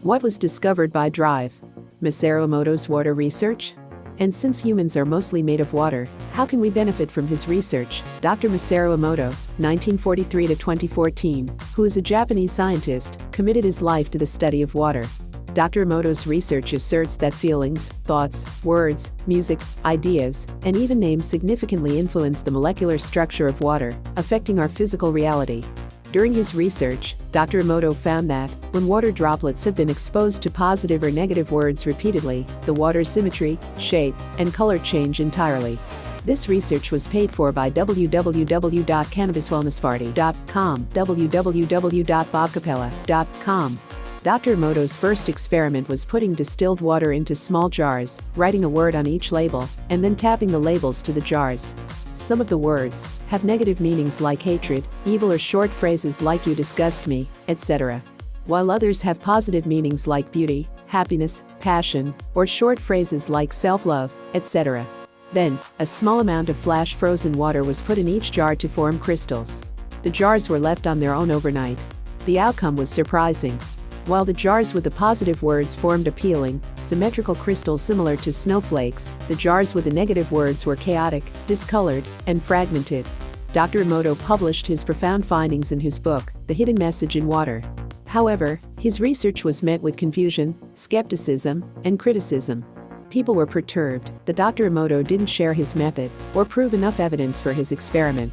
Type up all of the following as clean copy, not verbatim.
What was discovered by Drive? Masaru Emoto's water research? And since humans are mostly made of water, how can we benefit from his research? Dr. Masaru Emoto, 1943 to 2014, who is a Japanese scientist, committed his life to the study of water. Dr. Emoto's research asserts that feelings, thoughts, words, music, ideas, and even names significantly influence the molecular structure of water, affecting our physical reality. During his research, Dr. Emoto found that, when water droplets have been exposed to positive or negative words repeatedly, the water's symmetry, shape, and color change entirely. This research was paid for by www.cannabiswellnessparty.com, www.bobcapella.com. Dr. Emoto's first experiment was putting distilled water into small jars, writing a word on each label, and then tapping the labels to the jars. Some of the words have negative meanings like hatred, evil, or short phrases like "you disgust me," etc., while others have positive meanings like beauty, happiness, passion, or short phrases like self-love, etc. Then, a small amount of flash frozen water was put in each jar to form crystals. The jars were left on their own overnight. The outcome was surprising. While the jars with the positive words formed appealing, symmetrical crystals similar to snowflakes, the jars with the negative words were chaotic, discolored, and fragmented. Dr. Emoto published his profound findings in his book, The Hidden Message in Water. However, his research was met with confusion, skepticism, and criticism. People were perturbed that Dr. Emoto didn't share his method or prove enough evidence for his experiment.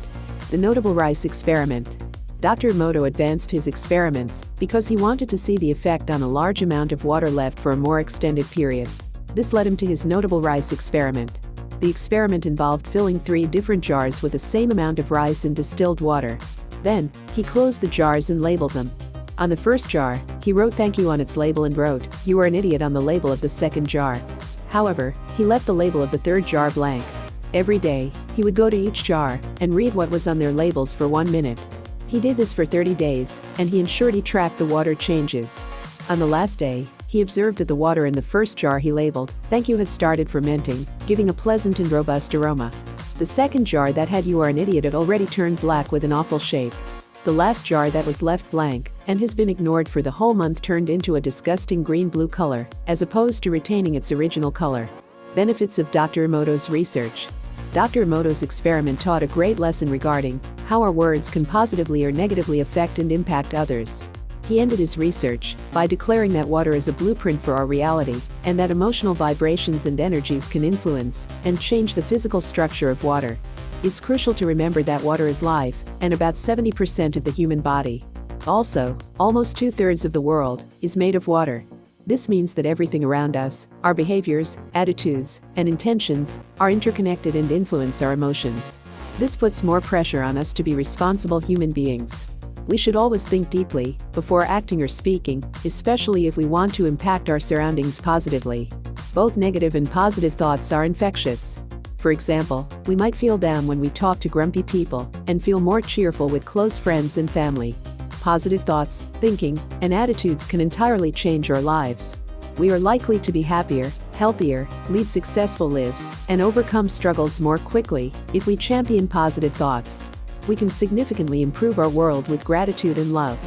The notable rice experiment. Dr. Emoto advanced his experiments because he wanted to see the effect on a large amount of water left for a more extended period. This led him to his notable rice experiment. The experiment involved filling 3 different jars with the same amount of rice and distilled water. Then, he closed the jars and labeled them. On the first jar, he wrote "thank you" on its label and wrote "you are an idiot" on the label of the second jar. However, he left the label of the third jar blank. Every day, he would go to each jar and read what was on their labels for 1 minute. He did this for 30 days, and he ensured he tracked the water changes. On the last day, he observed that the water in the first jar he labeled "thank you" had started fermenting, giving a pleasant and robust aroma. The second jar that had "you are an idiot" had already turned black with an awful shape. The last jar that was left blank and has been ignored for the whole month turned into a disgusting green-blue color, as opposed to retaining its original color. Benefits of Dr. Emoto's research. Dr. Emoto's experiment taught a great lesson regarding how our words can positively or negatively affect and impact others. He ended his research by declaring that water is a blueprint for our reality, and that emotional vibrations and energies can influence and change the physical structure of water. It's crucial to remember that water is life, and about 70% of the human body. Also, almost 2/3 of the world is made of water. This means that everything around us, our behaviors, attitudes, and intentions, are interconnected and influence our emotions. This puts more pressure on us to be responsible human beings. We should always think deeply before acting or speaking, especially if we want to impact our surroundings positively. Both negative and positive thoughts are infectious. For example, we might feel down when we talk to grumpy people and feel more cheerful with close friends and family. Positive thoughts, thinking, and attitudes can entirely change our lives. We are likely to be happier, healthier, lead successful lives, and overcome struggles more quickly if we champion positive thoughts. We can significantly improve our world with gratitude and love.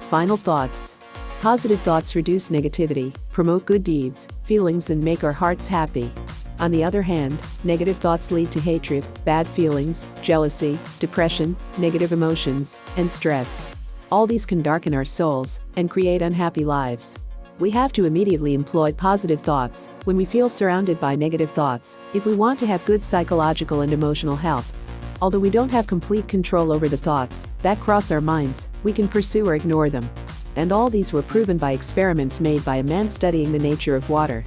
Final thoughts. Positive thoughts reduce negativity, promote good deeds, feelings, and make our hearts happy. On the other hand, negative thoughts lead to hatred, bad feelings, jealousy, depression, negative emotions, and stress. All these can darken our souls and create unhappy lives. We have to immediately employ positive thoughts when we feel surrounded by negative thoughts if we want to have good psychological and emotional health. Although we don't have complete control over the thoughts that cross our minds, we can pursue or ignore them. And all these were proven by experiments made by a man studying the nature of water.